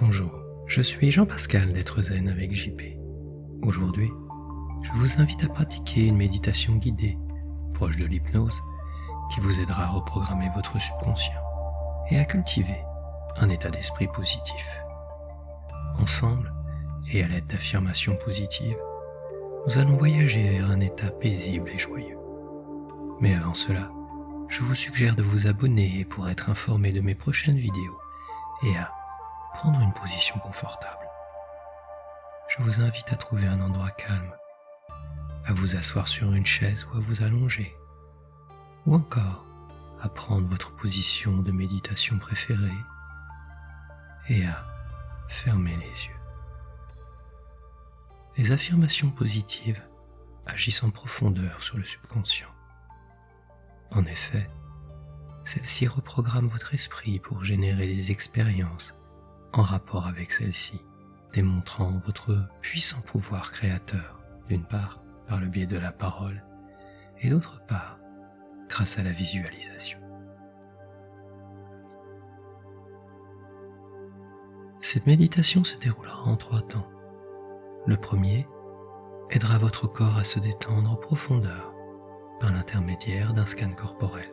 Bonjour, je suis Jean-Pascal d'être zen avec JP. Aujourd'hui, je vous invite à pratiquer une méditation guidée, proche de l'hypnose, qui vous aidera à reprogrammer votre subconscient et à cultiver un état d'esprit positif. Ensemble, et à l'aide d'affirmations positives, nous allons voyager vers un état paisible et joyeux. Mais avant cela, je vous suggère de vous abonner pour être informé de mes prochaines vidéos et à prendre une position confortable. Je vous invite à trouver un endroit calme, à vous asseoir sur une chaise ou à vous allonger, ou encore à prendre votre position de méditation préférée et à fermer les yeux. Les affirmations positives agissent en profondeur sur le subconscient. En effet, celles-ci reprogramment votre esprit pour générer des expériences en rapport avec celle-ci, démontrant votre puissant pouvoir créateur, d'une part par le biais de la parole, et d'autre part grâce à la visualisation. Cette méditation se déroulera en 3 temps. Le premier aidera votre corps à se détendre en profondeur par l'intermédiaire d'un scan corporel.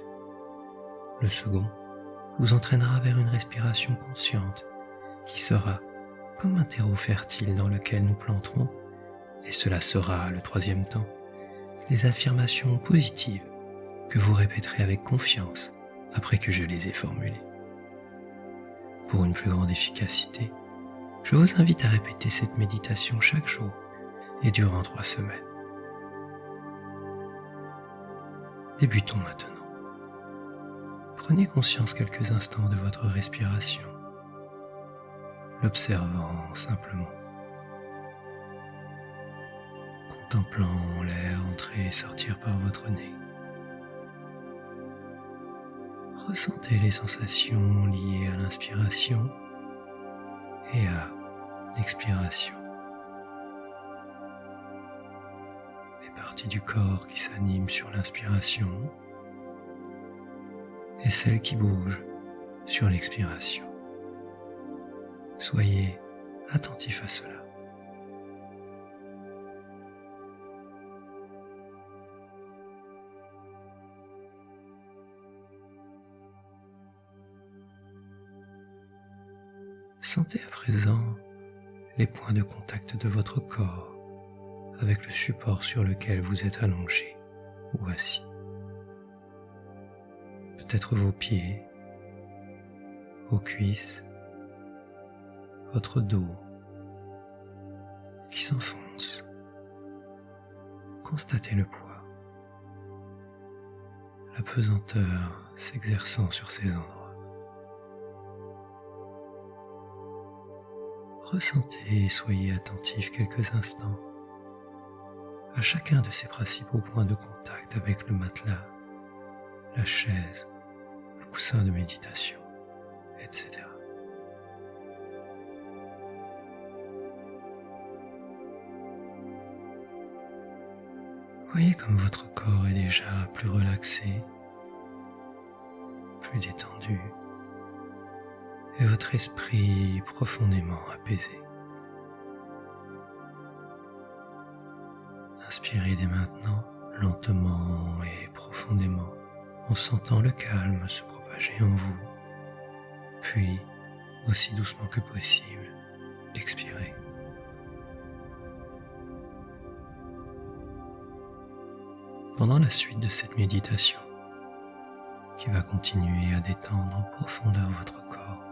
Le second vous entraînera vers une respiration consciente qui sera comme un terreau fertile dans lequel nous planterons, et cela sera le 3e temps, des affirmations positives que vous répéterez avec confiance après que je les ai formulées. Pour une plus grande efficacité, je vous invite à répéter cette méditation chaque jour et durant 3 semaines. Débutons maintenant. Prenez conscience quelques instants de votre respiration, l'observant simplement, contemplant l'air entrer et sortir par votre nez. Ressentez les sensations liées à l'inspiration et à l'expiration. Les parties du corps qui s'animent sur l'inspiration et celles qui bougent sur l'expiration. Soyez attentif à cela. Sentez à présent les points de contact de votre corps avec le support sur lequel vous êtes allongé ou assis. Peut-être vos pieds, vos cuisses, votre dos qui s'enfonce. Constatez le poids, la pesanteur s'exerçant sur ces endroits. Ressentez et soyez attentif quelques instants à chacun de ces principaux points de contact avec le matelas, la chaise, le coussin de méditation, etc. Voyez comme votre corps est déjà plus relaxé, plus détendu, et votre esprit profondément apaisé. Inspirez dès maintenant, lentement et profondément, en sentant le calme se propager en vous, puis, aussi doucement que possible, expirez. Pendant la suite de cette méditation, qui va continuer à détendre en profondeur votre corps,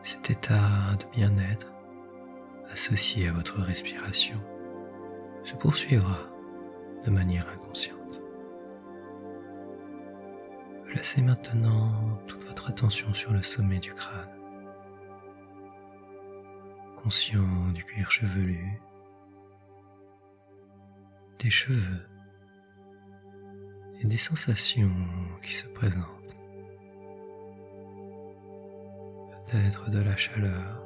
cet état de bien-être, associé à votre respiration, se poursuivra de manière inconsciente. Placez maintenant toute votre attention sur le sommet du crâne, conscient du cuir chevelu, des cheveux et des sensations qui se présentent. Peut-être de la chaleur,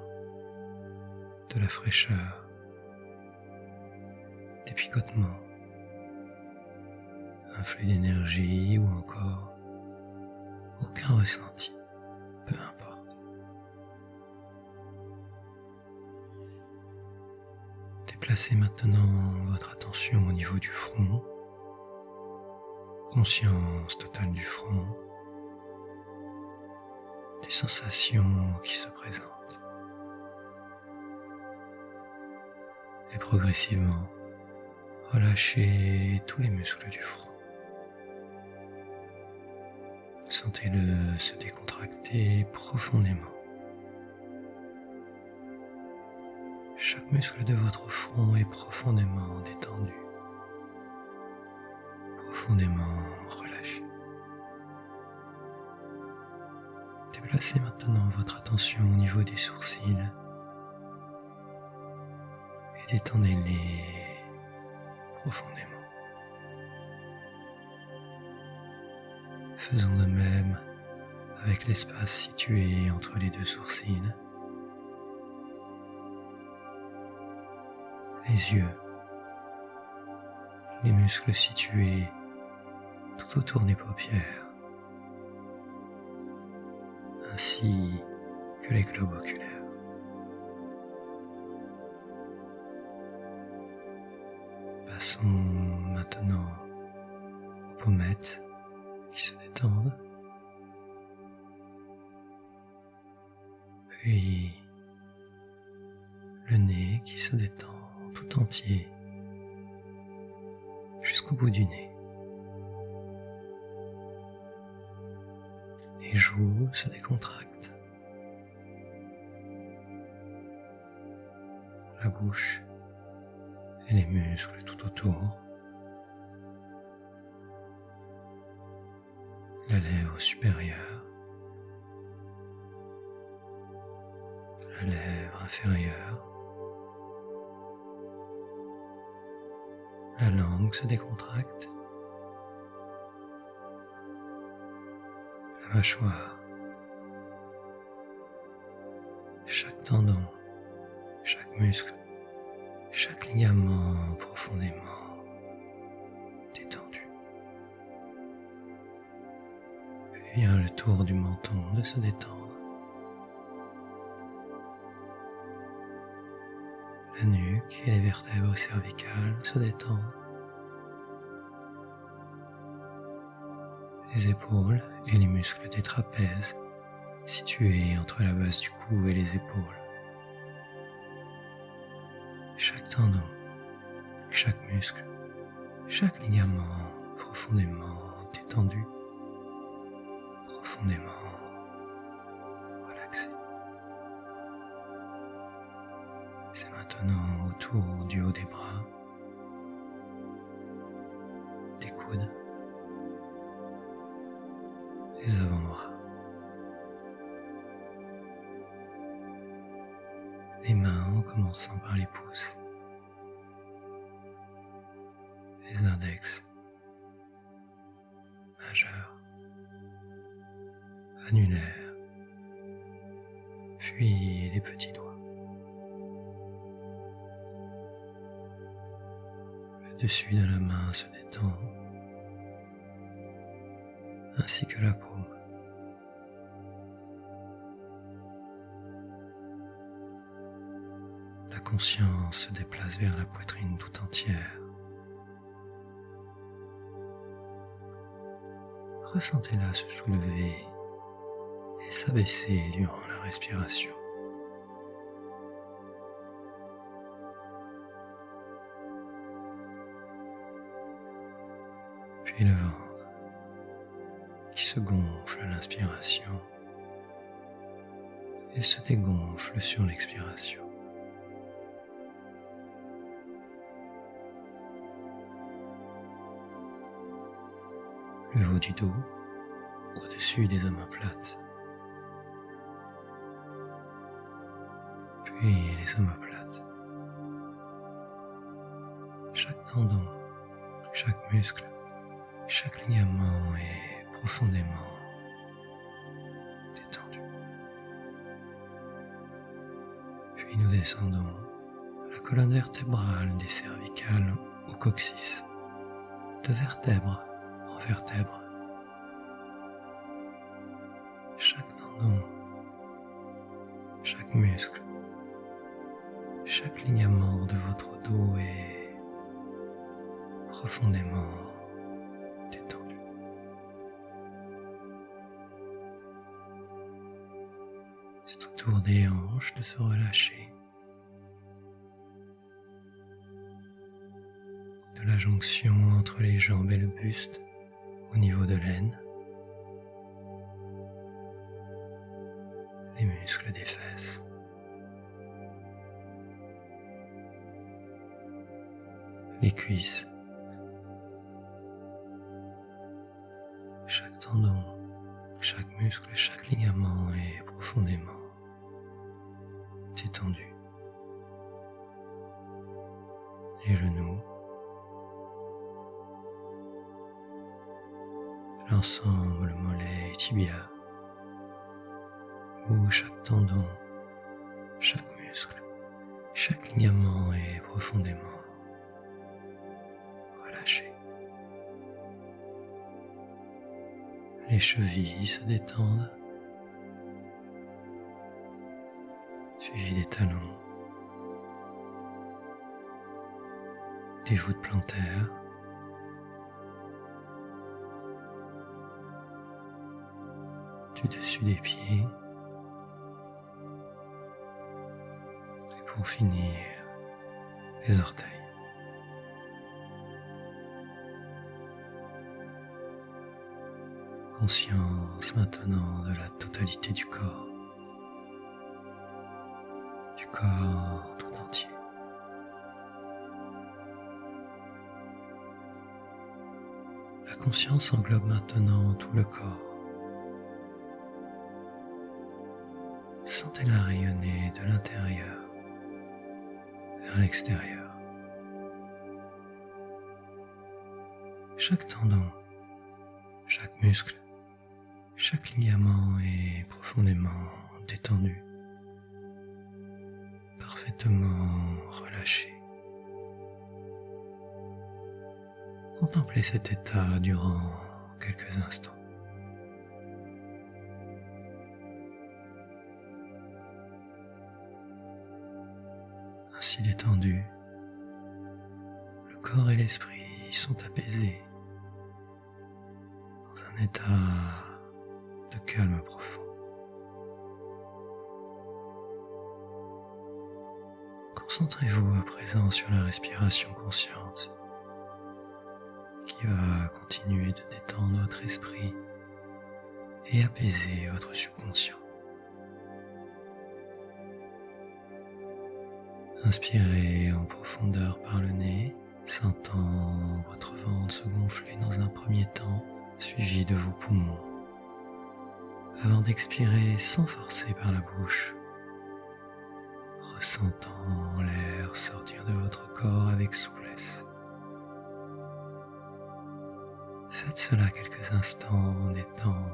de la fraîcheur, des picotements, un flux d'énergie ou encore aucun ressenti, peu importe. Placez maintenant votre attention au niveau du front, conscience totale du front, des sensations qui se présentent. Et progressivement, relâchez tous les muscles du front. Sentez-le se décontracter profondément. Chaque muscle de votre front est profondément détendu, profondément relâché. Déplacez maintenant votre attention au niveau des sourcils et détendez-les profondément. Faisons de même avec l'espace situé entre les deux sourcils, les yeux, les muscles situés tout autour des paupières, ainsi que les globes oculaires. Passons maintenant aux pommettes qui se détendent, puis le nez qui se détend tout entier jusqu'au bout du nez. Les joues se décontractent, la bouche et les muscles tout autour, la lèvre supérieure, la lèvre inférieure, la langue se décontracte, la mâchoire, chaque tendon, chaque muscle, chaque ligament profondément détendu. Puis vient le tour du menton de se détendre. La nuque et les vertèbres cervicales se détendent. Les épaules et les muscles des trapèzes situés entre la base du cou et les épaules. Chaque tendon, chaque muscle, chaque ligament profondément détendu, profondément relaxé. C'est maintenant au tour du haut des bras, des coudes, des avant-bras, les mains en commençant par les pouces, les index, majeurs, annulaires, puis les petits doigts. Le dessus de la main se détend, ainsi que la paume. La conscience se déplace vers la poitrine tout entière. Ressentez-la se soulever et s'abaisser durant la respiration. Puis le ventre qui se gonfle à l'inspiration et se dégonfle sur l'expiration. Le haut du dos au-dessus des omoplates, puis les omoplates. Chaque tendon, chaque muscle, chaque ligament est profondément détendu. Puis nous descendons la colonne vertébrale des cervicales au coccyx, de vertèbre en vertèbre. Chaque tendon, chaque muscle, chaque ligament de votre dos est profondément détendu. C'est au tour des hanches de se relâcher, de la jonction entre les jambes et le buste au niveau de l'aine, les muscles des fesses, les cuisses, chaque tendon, chaque muscle, chaque ligament est profondément détendu. Les genoux, l'ensemble mollet et tibia, où chaque tendon, chaque muscle, chaque ligament est profondément relâché. Les chevilles se détendent, suivies des talons, des voûtes plantaires, du dessus des pieds, et pour finir, les orteils. Conscience maintenant de la totalité du corps tout entier. La conscience englobe maintenant tout le corps. Sentez-la rayonner de l'intérieur vers l'extérieur. Chaque tendon, chaque muscle, chaque ligament est profondément détendu, parfaitement relâché. Contemplez cet état durant quelques instants. Ainsi détendu, le corps et l'esprit sont apaisés dans un état de calme profond. Concentrez-vous à présent sur la respiration consciente qui va continuer de détendre votre esprit et apaiser votre subconscient. Inspirez en profondeur par le nez, sentant votre ventre se gonfler dans un premier temps, suivi de vos poumons, avant d'expirer sans forcer par la bouche, ressentant l'air sortir de votre corps avec souplesse. Faites cela quelques instants en étant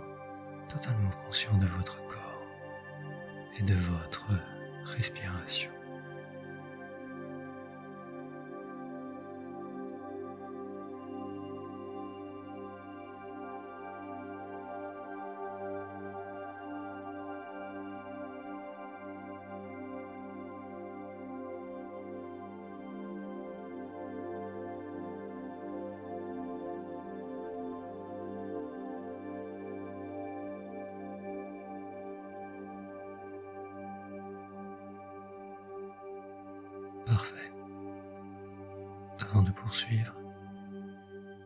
totalement conscient de votre corps et de votre respiration. Parfait. Avant de poursuivre,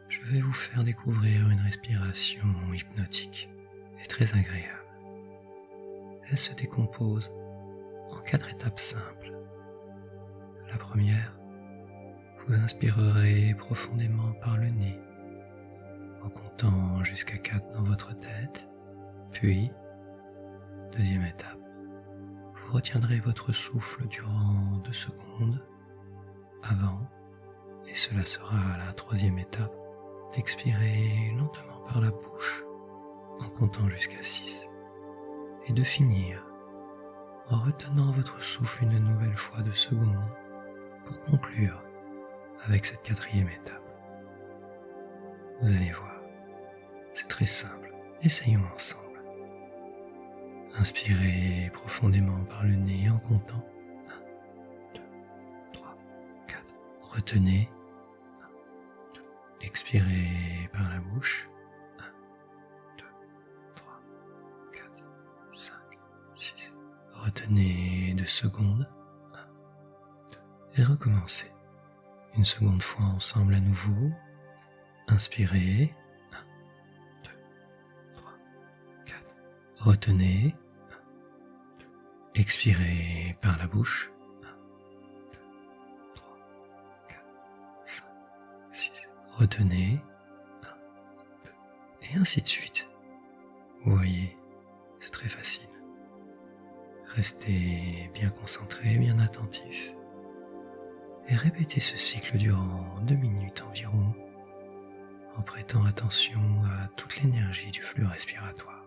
je vais vous faire découvrir une respiration hypnotique et très agréable. Elle se décompose en 4 étapes simples. La première, vous inspirerez profondément par le nez, en comptant jusqu'à 4 dans votre tête, puis, deuxième étape, vous retiendrez votre souffle durant 2 secondes avant, et cela sera la troisième étape, d'expirer lentement par la bouche en comptant jusqu'à 6 et de finir en retenant votre souffle une nouvelle fois 2 secondes pour conclure avec cette 4e étape. Vous allez voir, c'est très simple, essayons ensemble. Inspirez profondément par le nez en comptant 1, 2, Retenez. Expirez par la bouche. 1, 2, 3, 4, 5, 6. Retenez 2 secondes. 1, 2. Et recommencez. Une seconde fois ensemble à nouveau. Inspirez. 1, 2, 3, 4. Retenez. 1, 2. Expirez par la bouche. 1, 2, 3, 4, 5, 6. Retenez. 1, 2. Et ainsi de suite. Vous voyez, c'est très facile. Restez bien concentré, bien attentif. Et répétez ce cycle durant 2 minutes environ, en prêtant attention à toute l'énergie du flux respiratoire.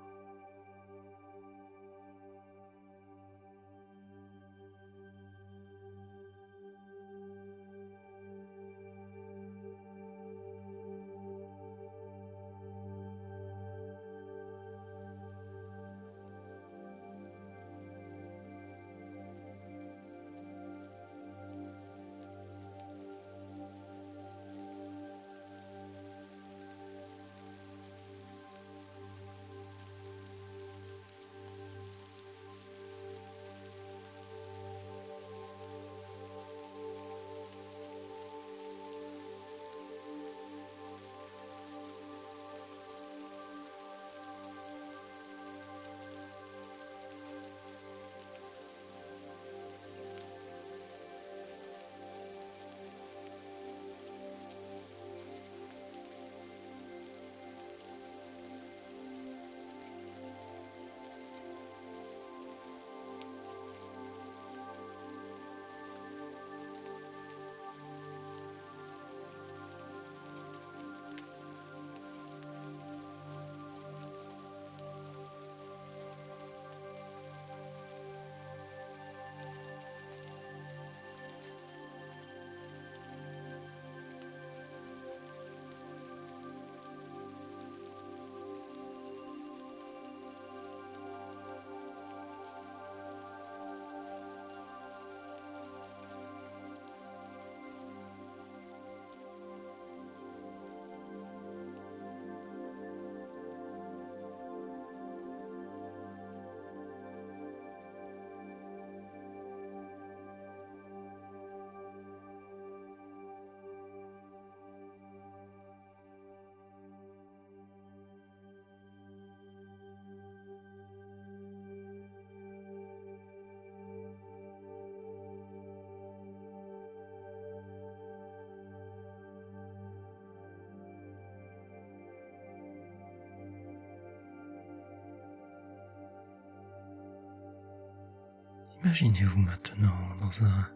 Imaginez-vous maintenant dans un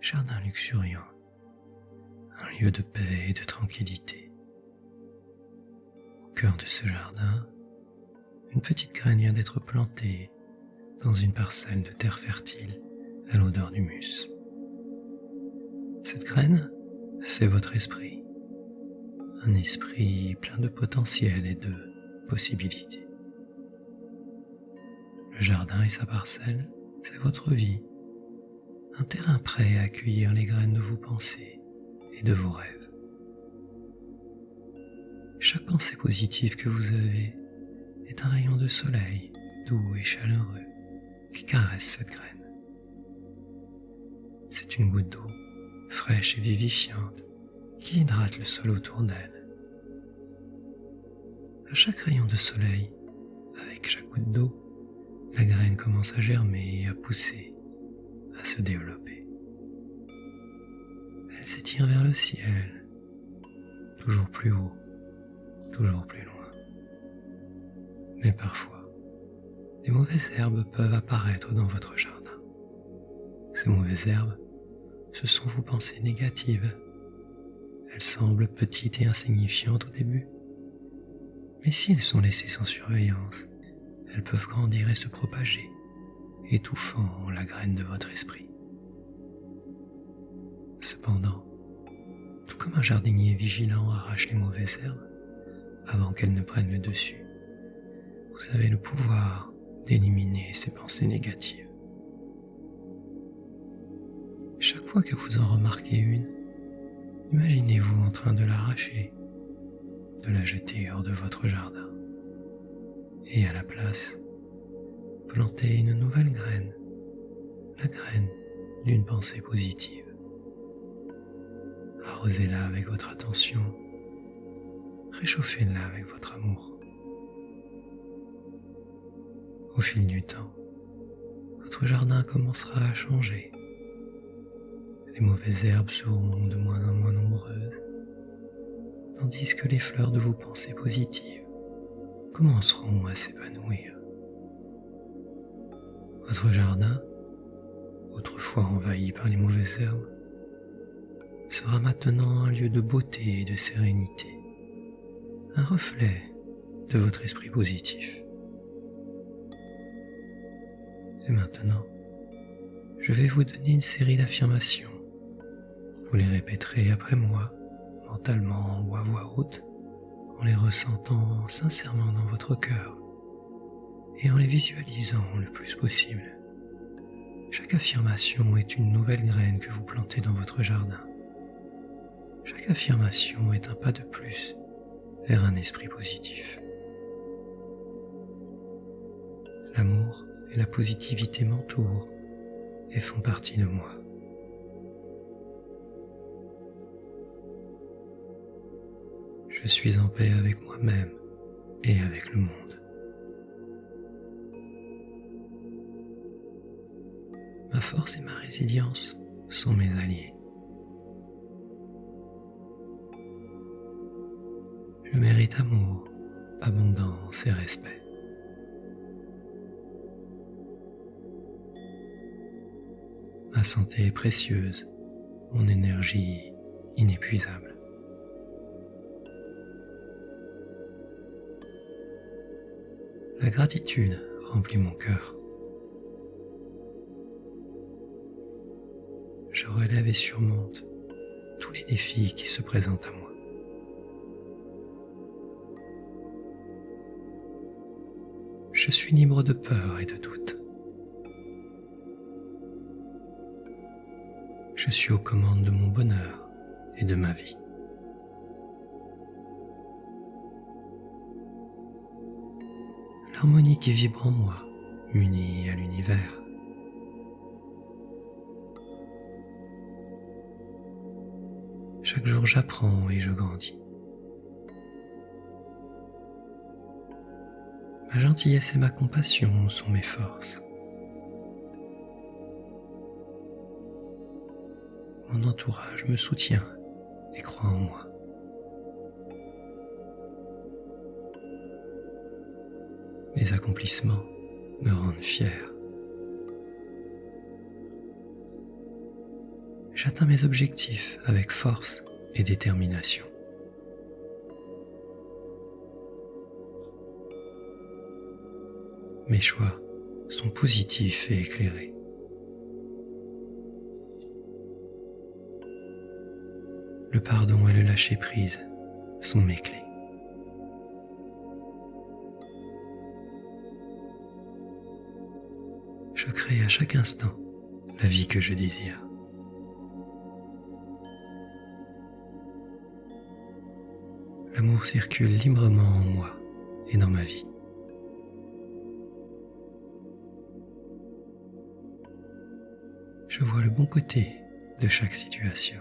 jardin luxuriant, un lieu de paix et de tranquillité. Au cœur de ce jardin, une petite graine vient d'être plantée dans une parcelle de terre fertile à l'odeur d'humus. Cette graine, c'est votre esprit, un esprit plein de potentiel et de possibilités. Le jardin et sa parcelle, c'est votre vie, un terrain prêt à accueillir les graines de vos pensées et de vos rêves. Chaque pensée positive que vous avez est un rayon de soleil doux et chaleureux qui caresse cette graine. C'est une goutte d'eau fraîche et vivifiante qui hydrate le sol autour d'elle. À chaque rayon de soleil, avec chaque goutte d'eau, la graine commence à germer et à pousser, à se développer. Elle s'étire vers le ciel, toujours plus haut, toujours plus loin. Mais parfois, des mauvaises herbes peuvent apparaître dans votre jardin. Ces mauvaises herbes, ce sont vos pensées négatives. Elles semblent petites et insignifiantes au début, mais si elles sont laissées sans surveillance, elles peuvent grandir et se propager, étouffant la graine de votre esprit. Cependant, tout comme un jardinier vigilant arrache les mauvaises herbes avant qu'elles ne prennent le dessus, vous avez le pouvoir d'éliminer ces pensées négatives. Chaque fois que vous en remarquez une, Imaginez-vous en train de l'arracher, de la jeter hors de votre jardin. Et à la place, plantez une nouvelle graine, la graine d'une pensée positive. Arrosez-la avec votre attention, réchauffez-la avec votre amour. Au fil du temps, votre jardin commencera à changer. Les mauvaises herbes seront de moins en moins nombreuses, tandis que les fleurs de vos pensées positives commenceront à s'épanouir. Votre jardin, autrefois envahi par les mauvaises herbes, sera maintenant un lieu de beauté et de sérénité, un reflet de votre esprit positif. Et maintenant, je vais vous donner une série d'affirmations. Vous les répéterez après moi, mentalement ou à voix haute, en les ressentant sincèrement dans votre cœur et en les visualisant le plus possible. Chaque affirmation est une nouvelle graine que vous plantez dans votre jardin. Chaque affirmation est un pas de plus vers un esprit positif. L'amour et la positivité m'entourent et font partie de moi. Je suis en paix avec moi-même et avec le monde. Ma force et ma résilience sont mes alliés. Je mérite amour, abondance et respect. Ma santé est précieuse, mon énergie inépuisable. La gratitude remplit mon cœur. Je relève et surmonte tous les défis qui se présentent à moi. Je suis libre de peur et de doute. Je suis aux commandes de mon bonheur et de ma vie. L'harmonie qui vibre en moi m'unit à l'univers. Chaque jour j'apprends et je grandis. Ma gentillesse et ma compassion sont mes forces. Mon entourage me soutient et croit en moi. Mes accomplissements me rendent fier. J'atteins mes objectifs avec force et détermination. Mes choix sont positifs et éclairés. Le pardon et le lâcher-prise sont mes clés. Je crée à chaque instant la vie que je désire. L'amour circule librement en moi et dans ma vie. Je vois le bon côté de chaque situation.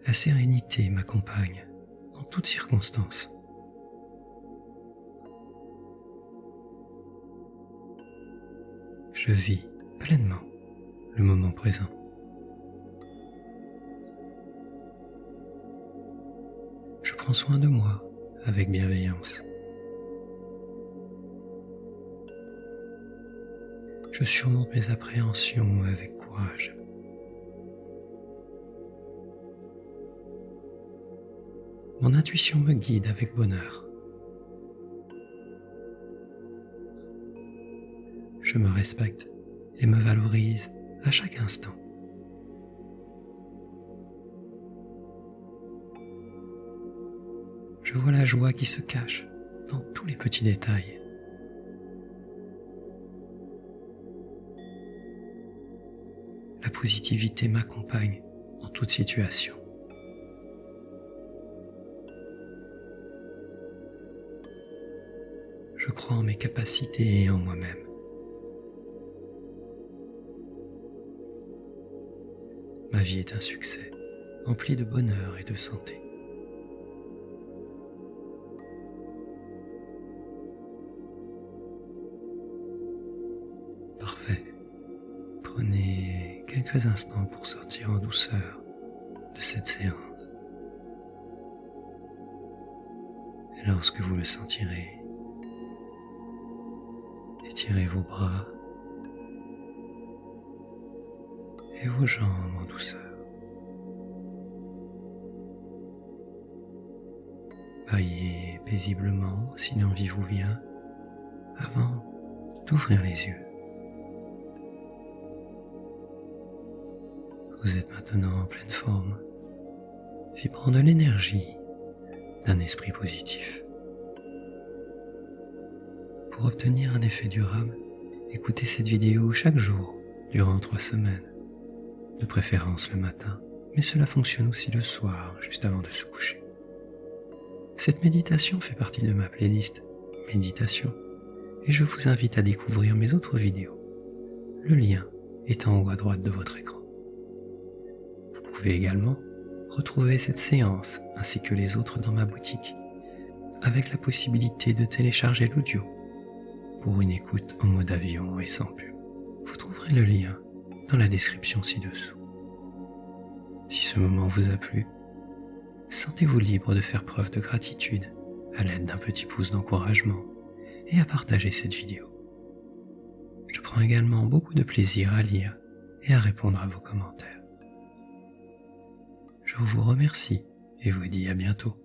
La sérénité m'accompagne en toutes circonstances. Je vis pleinement le moment présent. Je prends soin de moi avec bienveillance. Je surmonte mes appréhensions avec courage. Mon intuition me guide avec bonheur. Je me respecte et me valorise à chaque instant. Je vois la joie qui se cache dans tous les petits détails. positivité m'accompagne en toute situation. Je crois en mes capacités et en moi-même. Ma vie est un succès, empli de bonheur et de santé. Parfait. Prenez quelques instants pour sortir en douceur de cette séance. Et lorsque vous le sentirez, étirez vos bras et vos jambes en douceur. Baillez paisiblement si l'envie vous vient avant d'ouvrir les yeux. Vous êtes maintenant en pleine forme, vibrant de l'énergie d'un esprit positif. Pour obtenir un effet durable, écoutez cette vidéo chaque jour durant 3 semaines, de préférence le matin, mais cela fonctionne aussi le soir, juste avant de se coucher. Cette méditation fait partie de ma playlist Méditation et je vous invite à découvrir mes autres vidéos. Le lien est en haut à droite de votre écran. Vous pouvez également retrouver cette séance ainsi que les autres dans ma boutique, avec la possibilité de télécharger l'audio pour une écoute en mode avion et sans pub. Vous trouverez le lien dans la description ci-dessous. Si ce moment vous a plu, sentez-vous libre de faire preuve de gratitude à l'aide d'un petit pouce d'encouragement et à partager cette vidéo. Je prends également beaucoup de plaisir à lire et à répondre à vos commentaires. Je vous remercie et vous dis à bientôt.